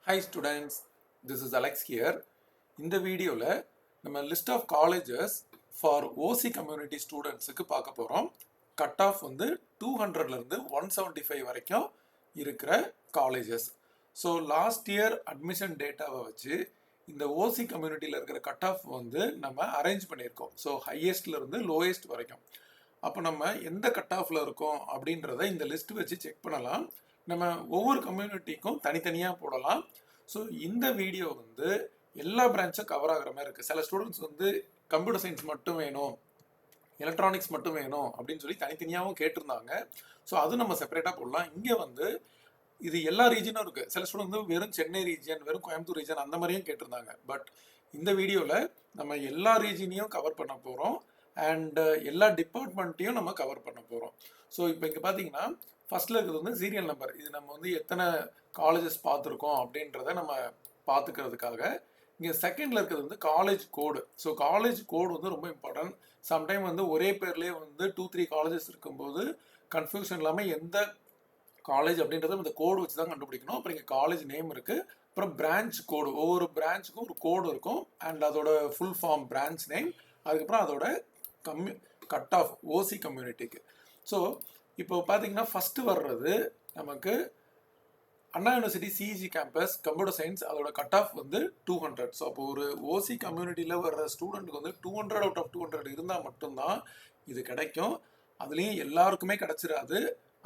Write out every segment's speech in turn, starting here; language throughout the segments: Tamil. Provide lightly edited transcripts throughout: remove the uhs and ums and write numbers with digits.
Hi students, this is Alex here. இந்த வீடியோவில் நம்ம list of colleges for OC community ஸ்டூடெண்ட்ஸுக்கு பார்க்க போகிறோம். கட் ஆஃப் வந்து 200லேருந்து 175 வரைக்கும் இருக்கிற colleges. So last year admission டேட்டாவை வச்சு இந்த ஓசி கம்யூனிட்டியில் இருக்கிற கட் ஆஃப் வந்து நம்ம அரேஞ்ச் பண்ணியிருக்கோம். ஸோ ஹையஸ்ட்லேருந்து லோயஸ்ட் வரைக்கும். அப்போ நம்ம எந்த கட் ஆஃபில் இருக்கோம் அப்படின்றத இந்த லிஸ்ட் வச்சு செக் பண்ணலாம். நம்ம ஒவ்வொரு கம்யூனிட்டிக்கும் தனித்தனியாக போடலாம். ஸோ இந்த வீடியோ வந்து எல்லா பிரான்ச்சும் கவர் ஆகிற மாதிரி இருக்குது. சில ஸ்டூடெண்ட்ஸ் வந்து கம்ப்யூட்டர் சயின்ஸ் மட்டும் வேணும், எலக்ட்ரானிக்ஸ் மட்டும் வேணும் அப்படின்னு சொல்லி தனித்தனியாகவும் கேட்டிருந்தாங்க. ஸோ அது நம்ம செப்பரேட்டாக போடலாம். இங்கே வந்து இது எல்லா ரீஜனும் இருக்குது. சில ஸ்டூடெண்ட் வந்து வெறும் சென்னை ரீஜன், வெறும் கோயம்புத்தூர் ரீஜன் அந்த மாதிரியும் கேட்டிருந்தாங்க. பட் இந்த வீடியோவில் நம்ம எல்லா ரீஜனையும் கவர் பண்ண போகிறோம் அண்ட் எல்லா டிபார்ட்மெண்ட்டையும் நம்ம கவர் பண்ண போகிறோம். ஸோ இப்போ இங்கே பார்த்தீங்கன்னா ஃபர்ஸ்ட்ல இருக்கிறது வந்து சீரியல் நம்பர். இது நம்ம வந்து எத்தனை காலேஜஸ் பார்த்துருக்கோம் அப்படின்றத நம்ம பார்த்துக்கிறதுக்காக. இங்கே செகண்டில் இருக்கிறது வந்து காலேஜ் கோடு. ஸோ காலேஜ் கோடு வந்து ரொம்ப இம்பார்ட்டன்ட். சம்டைம் வந்து ஒரே பேர்லேயே வந்து 2-3 காலேஜஸ் இருக்கும்போது கன்ஃபியூஷன் இல்லாமல் எந்த காலேஜ் அப்படின்றத இந்த கோடு வச்சு தான் கண்டுபிடிக்கணும். அப்புறம் இங்கே காலேஜ் நேம் இருக்குது, அப்புறம் பிரான்ச் கோடு. ஒவ்வொரு பிரான்ச்சுக்கும் ஒரு கோடு இருக்கும் அண்ட் அதோட ஃபுல் ஃபார்ம் பிரான்ச் நேம், அதுக்கப்புறம் அதோட கட் ஆஃப் ஓசி கம்யூனிட்டிக்கு. ஸோ இப்போ பார்த்தீங்கன்னா ஃபஸ்ட்டு வர்றது நமக்கு Anna university CEG campus computer science. அதோட கட் ஆஃப் வந்து 200. ஸோ அப்போ ஒரு ஓசி கம்யூனிட்டியில் வர்ற ஸ்டூடெண்ட்டுக்கு வந்து 200 அவுட் ஆஃப் 200 இருந்தால் மட்டும்தான் இது கிடைக்கும். அதுலேயும் எல்லாருக்குமே கிடைச்சிடாது.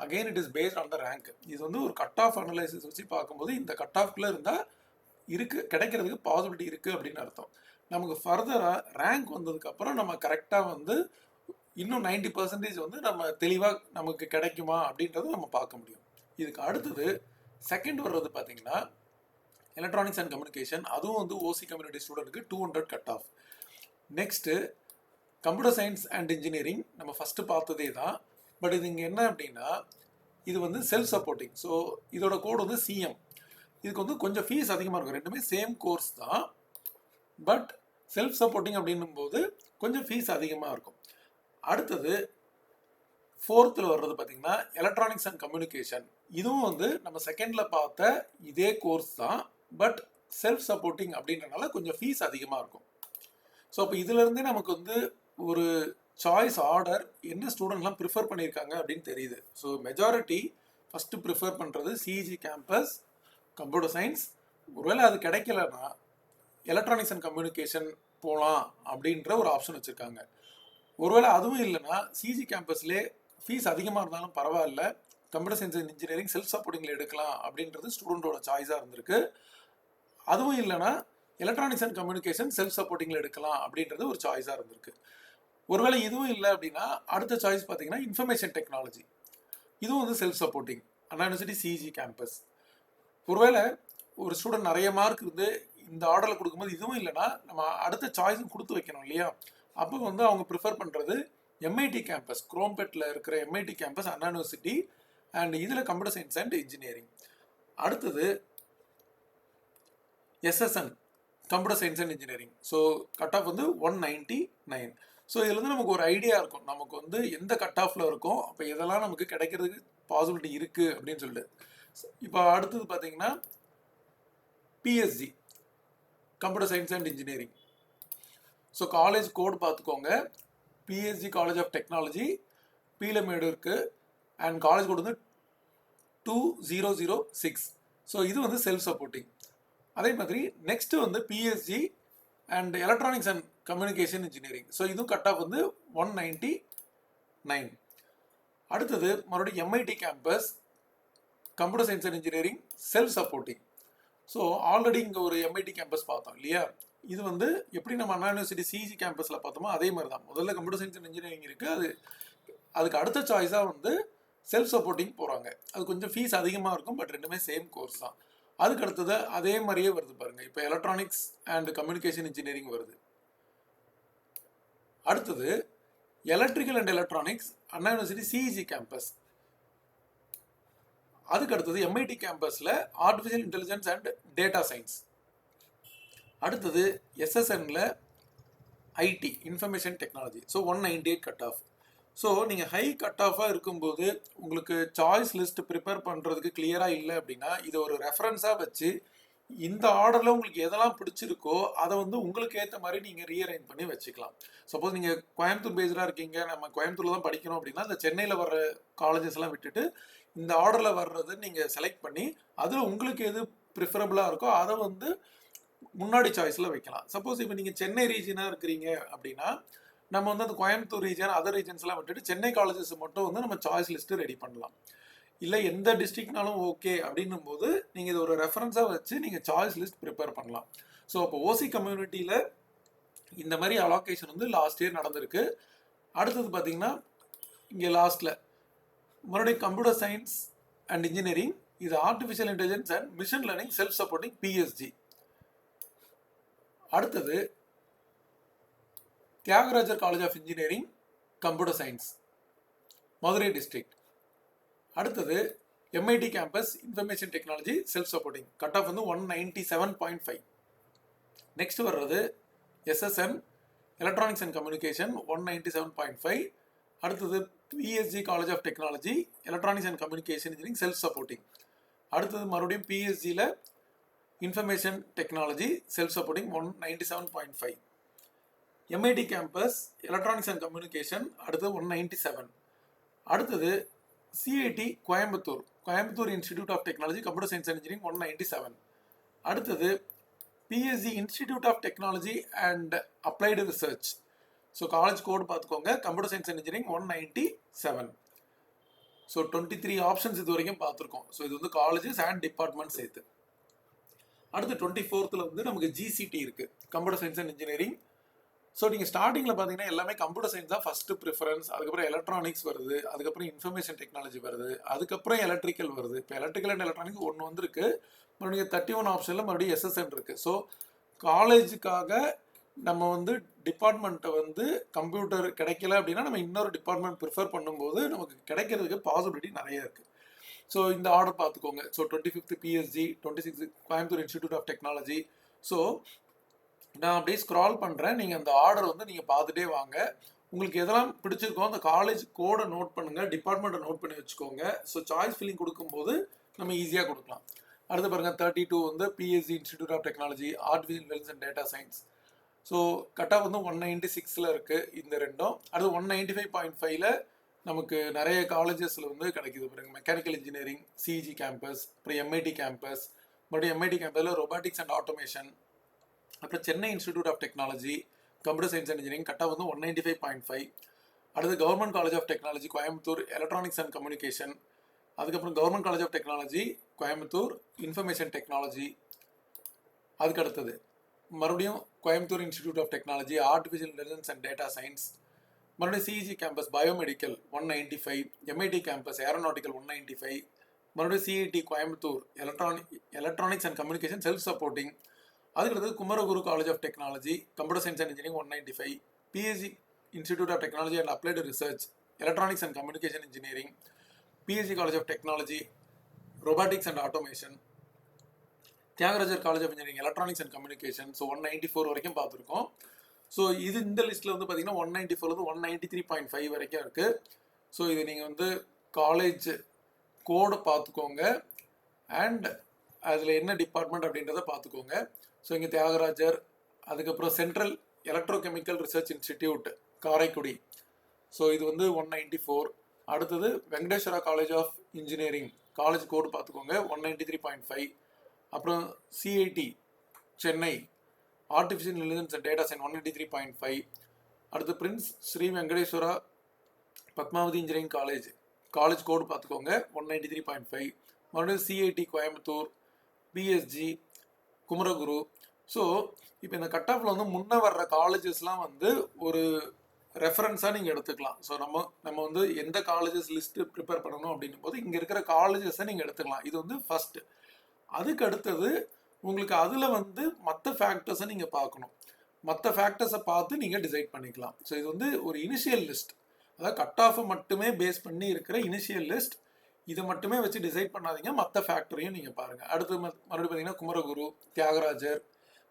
Again it is based on the rank. இது வந்து ஒரு கட் ஆஃப் அனலைசிஸ் வச்சு பார்க்கும்போது இந்த கட் ஆஃப்குள்ளே இருந்தால் கிடைக்கிறதுக்கு பாசிபிலிட்டி இருக்குது அப்படின்னு அர்த்தம். நமக்கு ஃபர்தராக ரேங்க் வந்ததுக்கப்புறம் நம்ம கரெக்டாக வந்து இன்னும் 90% வந்து நம்ம தெளிவாக நமக்கு கிடைக்குமா அப்படின்றத நம்ம பார்க்க முடியும். இதுக்கு அடுத்தது செகண்ட் வர்றது பார்த்தீங்கன்னா எலக்ட்ரானிக்ஸ் அண்ட் கம்யூனிகேஷன். அதுவும் வந்து ஓசி கம்யூனிட்டி ஸ்டூடெண்ட்டுக்கு 200 cut off. Next computer science and engineering நம்ம ஃபஸ்ட்டு பார்த்ததே தான். பட் இது இங்கே என்ன அப்படின்னா இது வந்து செல்ஃப் சப்போர்ட்டிங். ஸோ இதோட கோடு வந்து சிஎம். இதுக்கு வந்து கொஞ்சம் ஃபீஸ் அதிகமாக இருக்கும். ரெண்டுமே சேம் கோர்ஸ் தான், பட் செல்ஃப் சப்போர்ட்டிங் அப்படின்னும் போது கொஞ்சம் ஃபீஸ் அதிகமாக இருக்கும். அடுத்தது ஃபோர்த்தில் வர்றது பார்த்தீங்கன்னா எலக்ட்ரானிக்ஸ் அண்ட் கம்யூனிகேஷன். இதுவும் வந்து நம்ம செகண்டில் பார்த்த இதே கோர்ஸ் தான், பட் செல்ஃப் சப்போர்ட்டிங் அப்படின்றனால கொஞ்சம் ஃபீஸ் அதிகமாக இருக்கும். ஸோ அப்போ இதுலேருந்தே நமக்கு வந்து ஒரு சாய்ஸ் ஆர்டர் என்ன ஸ்டூடெண்ட்லாம் ப்ரிஃபர் பண்ணியிருக்காங்க அப்படின்னு தெரியுது. ஸோ மெஜாரிட்டி ஃபஸ்ட்டு ப்ரிஃபர் பண்ணுறது சிஇஜி கேம்பஸ் கம்ப்யூட்டர் சயின்ஸ். ஒருவேளை அது கிடைக்கலன்னா எலக்ட்ரானிக்ஸ் அண்ட் கம்யூனிகேஷன் போகலாம் அப்படின்ற ஒரு ஆப்ஷன் வச்சுருக்காங்க. ஒருவேளை அதுவும் இல்லைன்னா சிஜி கேம்பஸ்லேயே ஃபீஸ் அதிகமாக இருந்தாலும் பரவாயில்ல, computer science and engineering self சப்போர்ட்டிங்கில் எடுக்கலாம் அப்படின்றது ஸ்டூடெண்ட்டோட சாய்ஸாக இருந்திருக்கு. அதுவும் இல்லைன்னா எலக்ட்ரானிக்ஸ் அண்ட் கம்யூனிகேஷன் செல்ஃப் சப்போர்ட்டிங்கில் எடுக்கலாம் அப்படின்றது ஒரு சாய்ஸாக இருந்திருக்கு. ஒருவேளை இதுவும் இல்லை அப்படின்னா அடுத்த சாய்ஸ் பார்த்தீங்கன்னா இன்ஃபர்மேஷன் டெக்னாலஜி. இதுவும் வந்து செல்ஃப் சப்போர்ட்டிங், அண்ணா யூனிவர்சிட்டி சிஇஜி கேம்பஸ். ஒருவேளை ஒரு ஸ்டூடெண்ட் நிறைய மார்க் இருந்து இந்த ஆர்டரில் கொடுக்கும்போது இதுவும் இல்லைன்னா நம்ம அடுத்த சாய்ஸும் கொடுத்து வைக்கணும் இல்லையா? அப்போ வந்து அவங்க ப்ரிஃபர் பண்ணுறது எம்ஐடி கேம்பஸ், குரோம்பேட்டில் இருக்கிற MIT campus Anna university and இதில் கம்ப்யூட்டர் சயின்ஸ் அண்ட் இன்ஜினியரிங். அடுத்தது SSN computer science and engineering. So cut off வந்து 199. ஸோ இதில் வந்து நமக்கு ஒரு ஐடியா இருக்கும், நமக்கு வந்து எந்த கட் ஆஃபில் இருக்கும், அப்போ இதெல்லாம் நமக்கு கிடைக்கிறதுக்கு பாசிபிலிட்டி இருக்குது அப்படின்னு சொல்லிட்டு. இப்போ அடுத்தது பார்த்தீங்கன்னா PSG computer science and engineering. So college code பார்த்துக்கோங்க, PSG college of technology Peelamedu இருக்குது அண்ட் காலேஜ் கோடு வந்து 2006. ஸோ இது வந்து செல்ஃப் சப்போர்ட்டிங். அதே மாதிரி நெக்ஸ்ட்டு வந்து PSG and electronics and communication engineering. So இதுவும் கட் ஆஃப் வந்து 199. அடுத்தது மறுபடியும் MIT campus computer science and engineering self supporting. So already இங்கே ஒரு எம்ஐடி கேம்பஸ் பார்த்தோம் இல்லையா? இது வந்து எப்படி நம்ம அண்ணா யூனிவர்சிட்டி சிஇஜி கேம்பஸில் பார்த்தோமோ அதே மாதிரி தான். முதல்ல கம்ப்யூட்டர் சயின்ஸ் அண்ட் இன்ஜினியரிங் இருக்குது, அதுக்கு அடுத்த சாய்ஸாக வந்து செல்ஃப் சப்போர்ட்டிங் போகிறாங்க. அது கொஞ்சம் ஃபீஸ் அதிகமாக இருக்கும், பட் ரெண்டுமே சேம் கோர்ஸ் தான். அதுக்கு அடுத்தது அதே மாதிரியே வருது பாருங்கள். இப்போ எலக்ட்ரானிக்ஸ் அண்ட் கம்யூனிகேஷன் இன்ஜினியரிங் வருது. அடுத்தது electrical and electronics Anna university CEG campus. அதுக்கு அடுத்தது எம்ஐடி கேம்பஸில் artificial intelligence and data science. அடுத்தது எஸ்எஸ்என்ல IT information technology. So 198 cut off. So நீங்கள் ஹை கட் ஆஃபாக இருக்கும்போது உங்களுக்கு சாய்ஸ் லிஸ்ட் ப்ரிப்பேர் பண்ணுறதுக்கு கிளியராக இல்லை அப்படின்னா இதை ஒரு ரெஃபரன்ஸாக வச்சு இந்த ஆர்டரில் உங்களுக்கு எதெல்லாம் பிடிச்சிருக்கோ அதை வந்து உங்களுக்கு ஏற்ற மாதிரி நீங்கள் ரீஅரேஞ்ச் பண்ணி வச்சுக்கலாம். சப்போஸ் நீங்கள் கோயம்புத்தூர் பேஸ்டாக இருக்கீங்க, நம்ம கோயம்புத்தூரில் தான் படிக்கணும் அப்படின்னா இந்த சென்னையில் வர்ற காலேஜஸ் எல்லாம் விட்டுட்டு இந்த ஆர்டரில் வர்றது நீங்கள் செலக்ட் பண்ணி அதில் உங்களுக்கு எது ப்ரிஃபரபுளாக இருக்கோ அதை வந்து முன்னாடி சாய்ஸில் வைக்கலாம். சப்போஸ் இப்போ நீங்கள் சென்னை ரீஜனாக இருக்கிறீங்க அப்படின்னா நம்ம வந்து அந்த கோயம்புத்தூர் ரீஜன் அதர் ரீஜன்ஸ்லாம் விட்டுட்டு சென்னை காலேஜஸ் மட்டும் வந்து நம்ம சாய்ஸ் லிஸ்ட்டு ரெடி பண்ணலாம். இல்லை எந்த டிஸ்ட்ரிக்ட்னாலும் ஓகே அப்படின்னும் போது நீங்கள் இது ஒரு ரெஃபரன்ஸாக வச்சு நீங்கள் சாய்ஸ் லிஸ்ட் ப்ரிப்பேர் பண்ணலாம். ஸோ அப்போ ஓசி கம்யூனிட்டியில் இந்த மாதிரி அலோகேஷன் வந்து லாஸ்ட் இயர் நடந்திருக்கு. அடுத்தது பார்த்தீங்கன்னா இங்கே லாஸ்ட்டில் மறுபடியும் கம்ப்யூட்டர் சயின்ஸ் அண்ட் இன்ஜினியரிங், இது artificial intelligence and machine learning self supporting PSG. அடுத்தது Thiagarajar college of engineering computer science Madurai district. அடுத்தது MIT campus information technology self supporting, cut off வந்து 197.5. நெக்ஸ்ட் வர்றது எஸ்எஸ்என் எலக்ட்ரானிக்ஸ் அண்ட் கம்யூனிகேஷன் 197.5. அடுத்தது PSG college of technology electronics and communication engineering self supporting. அடுத்தது மறுபடியும் பிஎஸ்ஜியில் information technology self supporting 197.5. MIT campus electronics and communication அடுத்தது 197. அடுத்தது CIT Coimbatore institute of technology computer science and engineering 197. அடுத்தது PSG institute of technology and applied research, so college code பார்த்துக்கோங்க, computer science and engineering 197. So 23 options இது வரைக்கும் பார்த்துருக்கோம். ஸோ இது வந்து காலேஜஸ் அண்ட் டிபார்ட்மெண்ட் சேர்த்து. அடுத்து 24th வந்து நமக்கு ஜிசிடி இருக்குது, computer science and engineering. So நீங்கள் ஸ்டார்டிங்கில் பார்த்தீங்கன்னா எல்லாமே கம்ப்யூட்டர் சயின்ஸ் தான் ஃபஸ்ட்டு ப்ரிஃபரன்ஸ், அதுக்கப்புறம் எலக்ட்ரானிக்ஸ் வருது, அதுக்கப்புறம் இன்ஃபர்மேஷன் டெக்னாலஜி வருது, அதுக்கப்புறம் எலக்ட்ரிக்கல் வருது. இப்போ எலக்ட்ரிக்கல் அண்ட் எலக்ட்ரானிக்ஸ் ஒன்று வந்திருக்கு, மறுபடியும் 31 ஆப்ஷனில் மறுபடியும் எஸ்எஸ்என் இருக்குது. ஸோ காலேஜுக்காக நம்ம வந்து டிபார்ட்மெண்ட்டை வந்து கம்ப்யூட்டர் கிடைக்கல அப்படின்னா நம்ம இன்னொரு டிபார்ட்மெண்ட் ப்ரிஃபர் பண்ணும்போது நமக்கு கிடைக்கிறதுக்கு பாசிபிலிட்டி நிறைய இருக்குது. ஸோ இந்த ஆர்டர் பார்த்துக்கோங்க. So 25th PSG, 26th Coimbatore institute of technology. So நான் அப்படியே ஸ்க்ரால் பண்ணுறேன், நீங்கள் அந்த ஆர்டர் வந்து நீங்கள் பார்த்துட்டே வாங்க. உங்களுக்கு எதெல்லாம் பிடிச்சிருக்கோ அந்த காலேஜ் கோடை நோட் பண்ணுங்கள், டிபார்ட்மெண்ட்டை நோட் பண்ணி வச்சுக்கோங்க. ஸோ சாய்ஸ் ஃபில்லிங் கொடுக்கும்போது நம்ம ஈஸியாக கொடுக்கலாம். அடுத்து பாருங்கள் 32 வந்து PSG institute of technology artificial intelligence and data science. So கட்டாக வந்து 196 இருக்குது இந்த ரெண்டும். அடுத்து 195.5 நமக்கு நிறைய காலேஜஸில் வந்து கிடைக்குது பாருங்க. மெக்கானிக்கல் இன்ஜினியரிங் சிஜி கேம்பஸ், அப்புறம் எம்ஐடி கேம்பஸ், மறுபடியும் எம்ஐடி கேம்பஸில் ரொபாட்டிக்ஸ் அண்ட் ஆட்டோமேஷன், அப்புறம் Chennai institute of technology computer science and engineering கட்டாக வந்து 195.5. அடுத்து government college of technology Coimbatore electronics and communication, அதுக்கப்புறம் government college of technology Coimbatore information technology. அதுக்கு அடுத்தது மறுபடியும் Coimbatore institute of technology artificial intelligence and data science, மறுபடியும் CEG campus biomedical 195, MIT campus aeronautical 195, மறுபடியும் CIT Coimbatore electronics and communication self supporting. அதுக்கடுத்து Kumaraguru college of technology computer science and engineering 195, PSG institute of technology and applied research electronics and communication engineering, PSG college of technology robotics and automation, Thiagarajar college of engineering electronics and communication. So 194 வரைக்கும் பார்த்துருக்கோம். ஸோ இது இந்த லிஸ்ட்டில் வந்து பார்த்தீங்கன்னா 194 193.5 வரைக்கும் இருக்குது. ஸோ இது நீங்கள் வந்து காலேஜ் கோடை பார்த்துக்கோங்க அண்ட் அதில் என்ன டிபார்ட்மெண்ட் அப்படின்றத பார்த்துக்கோங்க. ஸோ இங்கே தியாகராஜர், அதுக்கப்புறம் central electrochemical research institute Karaikudi, so இது வந்து 194. அடுத்தது Venkateswara college of engineering college code பார்த்துக்கோங்க 193.5. அப்புறம் CIT Chennai artificial intelligence and data science 193.5. அடுத்து prince Sri Venkateswara Padmavathi engineering college code பார்த்துக்கோங்க 193.5. மறுபடியும் CIT Coimbatore, PSG Kumaraguru. So இப்போ இந்த கட் ஆஃபில் வந்து முன்னே வர்ற காலேஜஸ்லாம் வந்து ஒரு ரெஃபரன்ஸாக நீங்கள் எடுத்துக்கலாம். ஸோ நம்ம வந்து எந்த காலேஜஸ் லிஸ்ட்டு ப்ரிப்பேர் பண்ணணும் அப்படின்னும் போது இங்கே இருக்கிற காலேஜஸை நீங்கள் எடுத்துக்கலாம். இது வந்து ஃபஸ்ட்டு. அதுக்கு அடுத்தது உங்களுக்கு அதில் வந்து மற்ற ஃபேக்டர்ஸை நீங்கள் பார்க்கணும். மற்ற ஃபேக்டர்ஸை பார்த்து நீங்கள் டிசைட் பண்ணிக்கலாம். ஸோ இது வந்து ஒரு இனிஷியல் லிஸ்ட், அதாவது கட் ஆஃபை மட்டுமே பேஸ் பண்ணி இருக்கிற இனிஷியல் லிஸ்ட். இதை மட்டுமே வச்சு டிசைட் பண்ணாதீங்க, மற்ற ஃபேக்டரையும் நீங்கள் பாருங்கள். அடுத்து மறுபடியும் பார்த்தீங்கன்னா குமரகுரு, தியாகராஜர்,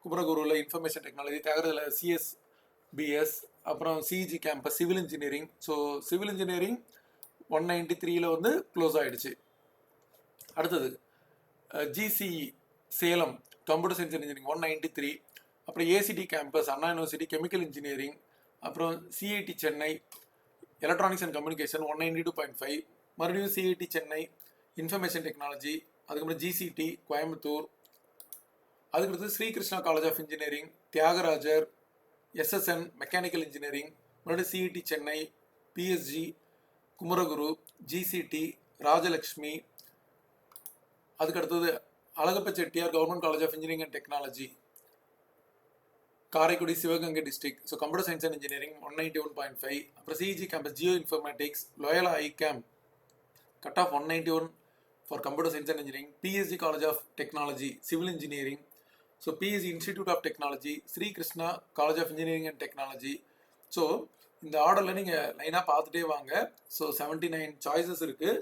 குமரகுருவில் இன்ஃபர்மேஷன் டெக்னாலஜி, தியாகராஜரில் சிஎஸ்பிஎஸ், அப்புறம் CEG campus civil engineering. So civil engineering 193 வந்து க்ளோஸ் ஆகிடுச்சு. அடுத்தது GCE Salem computer science engineering 193, அப்புறம் ACT campus Anna university chemical engineering, அப்புறம் CIT Chennai electronics and communication 192.5, மறுபடியும் சிஐடி சென்னை இன்ஃபர்மேஷன் டெக்னாலஜி, அதுக்கப்புறம் ஜிசிடி கோயம்புத்தூர், அதுக்கடுத்து Sri Krishna college of engineering, Thiagarajar, SSN mechanical engineering, மறுபடியும் CET Chennai, PSG, Kumaraguru, GCT, Rajalakshmi, அதுக்கடுத்தது Alagappa Chettiar government college of engineering and technology, Karaikudi Sivaganga district, so computer science and engineering 191.5, அப்புறம் CEG campus geoinformatics, Loyola ICAM cut off 191 for computer science and engineering, PSG college of technology civil engineering, so PSG institute of technology, Sri Krishna college of engineering and technology. So இந்த ஆர்டரில் நீங்கள் லைனாக பார்த்துட்டே வாங்க. ஸோ 79 சாய்ஸஸ் இருக்குது.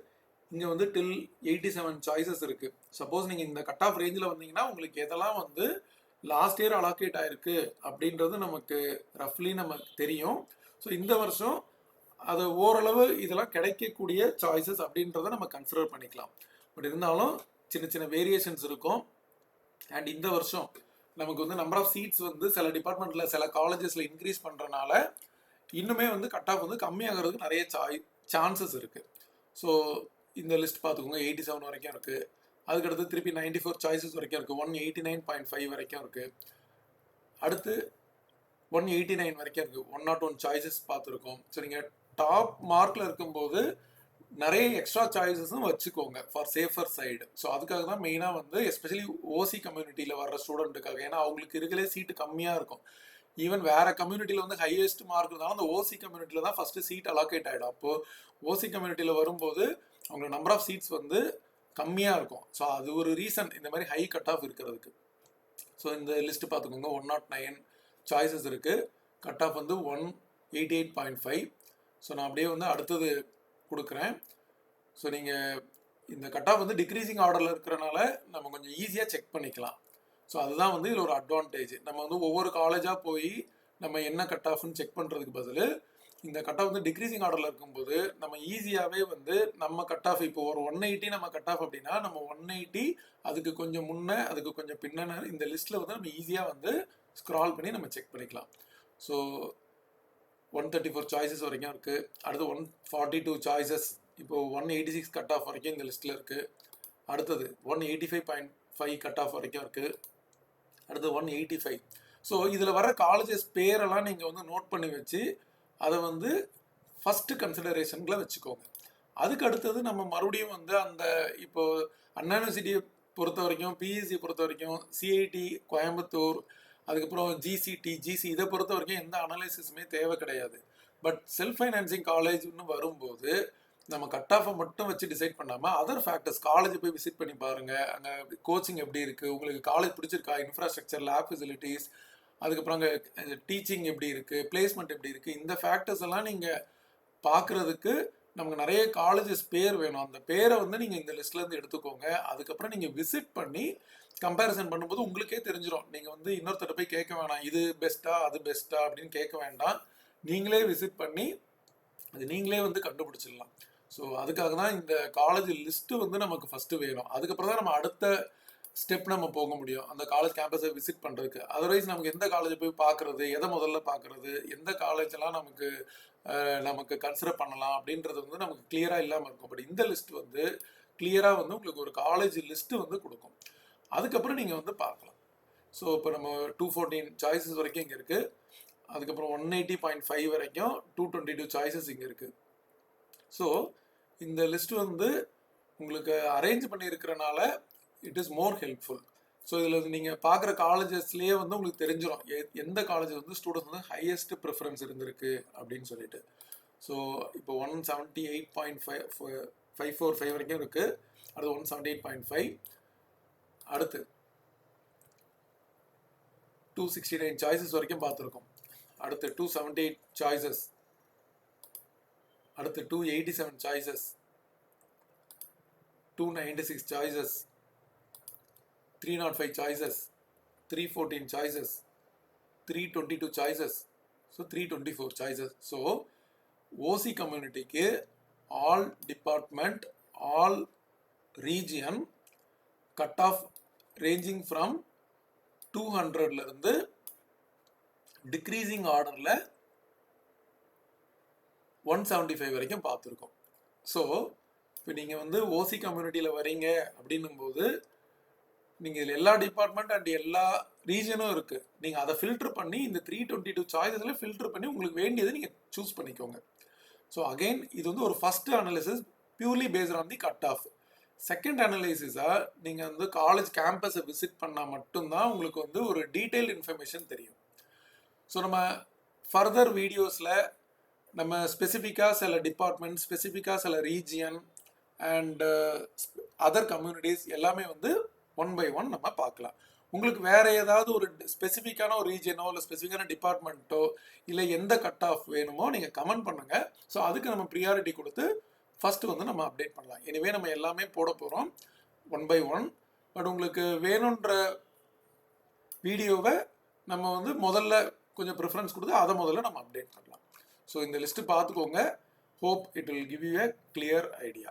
இங்கே வந்து டில் 87 சாய்ஸஸ் இருக்குது. சப்போஸ் நீங்கள் இந்த கட் ஆஃப் ரேஞ்சில் வந்தீங்கன்னா உங்களுக்கு எதெல்லாம் வந்து லாஸ்ட் இயர் அலாக்கேட் ஆயிருக்கு அப்படின்றது நமக்கு ரஃப்லி நமக்கு தெரியும். ஸோ இந்த வருஷம் அது ஓரளவு இதெல்லாம் கிடைக்கக்கூடிய சாய்ஸஸ் அப்படின்றத நம்ம கன்சிடர் பண்ணிக்கலாம். பட் இருந்தாலும் சின்ன சின்ன வேரியேஷன்ஸ் இருக்கும். அண்ட் இந்த வருஷம் நமக்கு வந்து நம்பர் ஆஃப் சீட்ஸ் வந்து சில டிபார்ட்மெண்ட்டில் சில காலேஜஸில் இன்க்ரீஸ் பண்ணுறனால இன்னுமே வந்து கட் ஆஃப் வந்து கம்மியாகிறதுக்கு நிறைய சான்சஸ் இருக்குது. ஸோ இந்த லிஸ்ட் பார்த்துக்கோங்க. 87 வரைக்கும் இருக்குது. அதுக்கடுத்து திருப்பி 94 சாய்ஸஸ் வரைக்கும் இருக்குது. 189.5 வரைக்கும் இருக்குது. அடுத்து 189 வரைக்கும் இருக்குது. 101 சாய்ஸஸ் பார்த்துருக்கோம். ஸோ நீங்கள் டாப் மார்க்கில் இருக்கும்போது நிறைய எக்ஸ்ட்ரா சாய்ஸஸும் வச்சுக்கோங்க ஃபார் சேஃபர் சைடு. ஸோ அதுக்காக தான் மெயினாக வந்து எஸ்பெஷலி ஓசி கம்யூனிட்டியில் வர்ற ஸ்டூடெண்ட்டுக்காக. ஏன்னா அவங்களுக்கு இருக்கிறே சீட்டு கம்மியாக இருக்கும். ஈவன் வேறு கம்யூனிட்டியில் வந்து ஹையஸ்ட் மார்க் இருந்தாலும் அந்த ஓசி கம்யூனிட்டியில் தான் ஃபஸ்ட்டு சீட் அலாக்கேட் ஆகிடும். அப்போது ஓசி கம்யூனிட்டியில் வரும்போது அவங்களுக்கு நம்பர் ஆஃப் சீட்ஸ் வந்து கம்மியாக இருக்கும். ஸோ அது ஒரு ரீசன் இந்த மாதிரி ஹை கட் ஆஃப் இருக்கிறதுக்கு. ஸோ இந்த லிஸ்ட்டு பார்த்துக்கோங்க. 109 சாய்ஸஸ் இருக்குது. கட் ஆஃப் வந்து 188.5. ஸோ நான் அப்படியே வந்து அடுத்தது கொடுக்குறேன். ஸோ நீங்கள் இந்த கட் ஆஃப் வந்து டிக்ரீசிங் ஆர்டரில் இருக்கிறனால நம்ம கொஞ்சம் ஈஸியாக செக் பண்ணிக்கலாம். ஸோ அதுதான் வந்து இதில் ஒரு அட்வான்டேஜ். நம்ம வந்து ஒவ்வொரு காலேஜாக போய் நம்ம என்ன கட் ஆஃப்னு செக் பண்ணுறதுக்கு பதில் இந்த கட் ஆஃப் வந்து டிக்ரீசிங் ஆர்டரில் இருக்கும்போது நம்ம ஈஸியாகவே வந்து நம்ம கட் ஆஃப் இப்போ ஒரு 180 நம்ம கட் ஆஃப் அப்படின்னா நம்ம 180 அதுக்கு கொஞ்சம் முன்னே அதுக்கு கொஞ்சம் பின்னே இந்த லிஸ்ட்டில் வந்து நம்ம ஈஸியாக வந்து ஸ்க்ரால் பண்ணி நம்ம செக் பண்ணிக்கலாம். ஸோ 134 சாய்ஸஸ் வரைக்கும் இருக்குது. அடுத்து 142 சாய்ஸஸ் இப்போ 186 கட் ஆஃப் வரைக்கும் இந்த லிஸ்ட்டில் இருக்குது. அடுத்தது 185.5 கட் ஆஃப் வரைக்கும் இருக்குது. அடுத்து 185. ஸோ இதில் வர காலேஜஸ் பேரெல்லாம் நீங்கள் வந்து நோட் பண்ணி வச்சு அதை வந்து ஃபஸ்ட்டு கன்சிடரேஷனில் வச்சுக்கோங்க. அதுக்கு அடுத்தது நம்ம மறுபடியும் வந்து அந்த இப்போ அண்ணா யூனிவர்சிட்டியை பொறுத்த வரைக்கும், பிஎஸ்சி பொறுத்த வரைக்கும், சிஐடி கோயம்புத்தூர், அதுக்கப்புறம் ஜிசி இதை பொறுத்த வரைக்கும் எந்த அனலைசிஸுமே தேவை கிடையாது. பட் செல்ஃப் ஃபைனான்சிங் காலேஜ்னு வரும்போது நம்ம கட் ஆஃபை மட்டும் வச்சு டிசைட் பண்ணாமல் அதர் ஃபேக்டர்ஸ் காலேஜ் போய் விசிட் பண்ணி பாருங்கள். அங்கே கோச்சிங் எப்படி இருக்குது, உங்களுக்கு காலேஜ் பிடிச்சிருக்கா, இன்ஃப்ராஸ்ட்ரக்சர், லேப் ஃபெசிலிட்டிஸ், அதுக்கப்புறம் அங்கே டீச்சிங் எப்படி இருக்குது, பிளேஸ்மெண்ட் எப்படி இருக்குது, இந்த ஃபேக்டர்ஸ் எல்லாம் நீங்கள் பார்க்குறதுக்கு நமக்கு நிறைய காலேஜஸ் பேர் வேணும். அந்த பேரை வந்து நீங்கள் இந்த லிஸ்ட்லேருந்து எடுத்துக்கோங்க. அதுக்கப்புறம் நீங்கள் விசிட் பண்ணி கம்பேரிசன் பண்ணும்போது உங்களுக்கே தெரிஞ்சிடும். நீங்கள் வந்து இன்னொருத்தட்ட போய் கேட்க வேணாம் இது பெஸ்ட்டா அது பெஸ்ட்டா அப்படின்னு கேட்க வேண்டாம். நீங்களே விசிட் பண்ணி அது நீங்களே வந்து கண்டுபிடிச்சிடலாம். ஸோ அதுக்காக தான் இந்த காலேஜ் லிஸ்ட்டு வந்து நமக்கு ஃபஸ்ட்டு வேணும். அதுக்கப்புறம் தான் நம்ம அடுத்த ஸ்டெப் நம்ம போக முடியும் அந்த காலேஜ் கேம்பஸை விசிட் பண்ணுறதுக்கு. அதர்வைஸ் நமக்கு எந்த காலேஜ் போய் பார்க்குறது, எதை முதல்ல பார்க்குறது, எந்த காலேஜெல்லாம் நமக்கு கன்சிடர் பண்ணலாம் அப்படின்றது வந்து நமக்கு கிளியராக இல்லாமல் இருக்கும். பட் இந்த லிஸ்ட் வந்து கிளியராக வந்து உங்களுக்கு ஒரு காலேஜ் லிஸ்ட்டு வந்து கொடுக்கும். அதுக்கப்புறம் நீங்கள் வந்து பார்க்கலாம். ஸோ இப்போ நம்ம 214 சாய்ஸஸ் வரைக்கும் இங்கே இருக்குது. அதுக்கப்புறம் 180.5 வரைக்கும் 222 சாய்ஸஸ் இங்கே இருக்குது. ஸோ இந்த லிஸ்ட் வந்து உங்களுக்கு அரேஞ்ச் பண்ணியிருக்கிறனால it is more helpful. So இதில் நீங்கள் பார்க்குற காலேஜஸ்லேயே வந்து உங்களுக்கு தெரிஞ்சிடும் எந்த காலேஜ் வந்து ஸ்டூடெண்ட்ஸ் வந்து ஹையஸ்ட் ப்ரிஃபரன்ஸ் இருந்திருக்கு அப்படின்னு சொல்லிட்டு. ஸோ இப்போ 178.545 வரைக்கும் இருக்குது. அடுத்து 178.5. அடுத்து 269 சாய்ஸஸ் வரைக்கும் பார்த்துருக்கோம். அடுத்து 278 சாய்ஸஸ். அடுத்து 287 choices, 296 choices, 305 choices, 314 choices, 322 choices, so 324 choices. So OC கம்யூனிட்டிக்கு all department, all region cut off ranging from 200லேருந்து டிக்ரீசிங் ஆர்டரில் 175 வரைக்கும் பார்த்துருக்கோம். ஸோ இப்போ நீங்கள் வந்து ஓசி கம்யூனிட்டியில் வரீங்க அப்படின்னும்போது நீங்கள் இதில் எல்லா டிபார்ட்மெண்ட் அண்ட் எல்லா ரீஜனும் இருக்குது. நீங்கள் அதை ஃபில்டர் பண்ணி இந்த 322 சாய்ஸஸில் ஃபில்டர் பண்ணி உங்களுக்கு வேண்டியதை நீங்கள் சூஸ் பண்ணிக்கோங்க. ஸோ அகெயின் இது வந்து ஒரு first analysis purely based on the cut off. Second அனலைசிஸாக நீங்கள் வந்து காலேஜ் கேம்பஸை விசிட் பண்ணால் மட்டும்தான் உங்களுக்கு வந்து ஒரு டீட்டெயில் இன்ஃபர்மேஷன் தெரியும். ஸோ நம்ம ஃபர்தர் வீடியோஸில் நம்ம ஸ்பெசிஃபிக்காக சில டிபார்ட்மெண்ட், ஸ்பெசிஃபிக்காக சில ரீஜியன் அண்ட் அதர் கம்யூனிட்டிஸ் எல்லாமே வந்து 1 by 1 நம்ம பார்க்கலாம். உங்களுக்கு வேற ஏதாவது ஒரு ஸ்பெசிஃபிக்கான ஒரு ரீஜனோ இல்லை ஸ்பெசிஃபிக்கான டிபார்ட்மெண்ட்டோ இல்லை எந்த கட் ஆஃப் வேணுமோ நீங்கள் கமெண்ட் பண்ணுங்கள். ஸோ அதுக்கு நம்ம ப்ரியாரிட்டி கொடுத்து ஃபஸ்ட்டு வந்து நம்ம அப்டேட் பண்ணலாம். எனவே நம்ம எல்லாமே போட போகிறோம் 1 by 1. பட் உங்களுக்கு வேணுன்ற வீடியோவை நம்ம வந்து முதல்ல கொஞ்சம் ப்ரிஃபரன்ஸ் கொடுத்து அதை முதல்ல நம்ம அப்டேட் பண்ணலாம். ஸோ இந்த லிஸ்ட்டு பார்த்துக்கோங்க. Hope it will give you a clear idea.